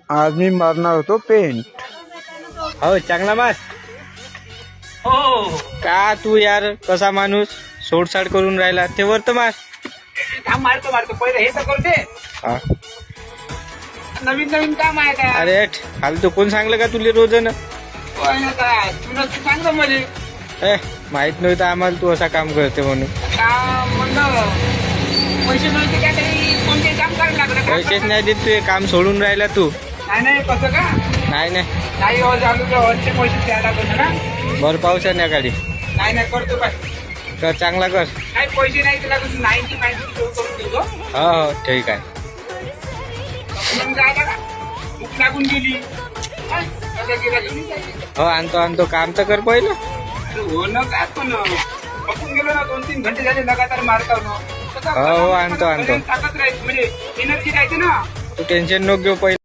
आज मी मारणार होतो पेंट. हो चांगला मार. हो का तू यार कसा माणूस सोडसाड करून राहिला ते वर तर मार. काम मारतो पहिले हे तर करू दे. हा. नवीन नवीन काम आहे काय? अरे फालतू कोण सांगलं का तुले रोजन? कोण काय तुला तू सांगतो मला माहित नव्हतं आम्हाला तू असा काम करते म्हणून. काम म्हणलं पैसे नव्हते का काही कोणते काम करायला लागलं का? पैसेच नाही देत तू हे काम सोडून राहिला तू. नाही कसं का नाही नाही हो झालो वरचे पैसे द्यायला लागत ना. भर पाऊस संध्याकाळी नाही करतो काय कर चांगला कर. काही पैसे नाही तुला कसं 90 करून देतो. हो ठीक आहे. मग जायला का भूक लागून गेली हा? कसं गिऱ्हाईक घेऊन जायचं. हो आणतो काम तर कर पहिलं. अरे हो ना काय पण आपण गेलो ना 2-3 घंटे झाले लगातार मारतो ना. हो, आणतो. ताकद राहायची म्हणजे एनर्जी राहायची ना. तू टेन्शन नको घेऊ पहिलं.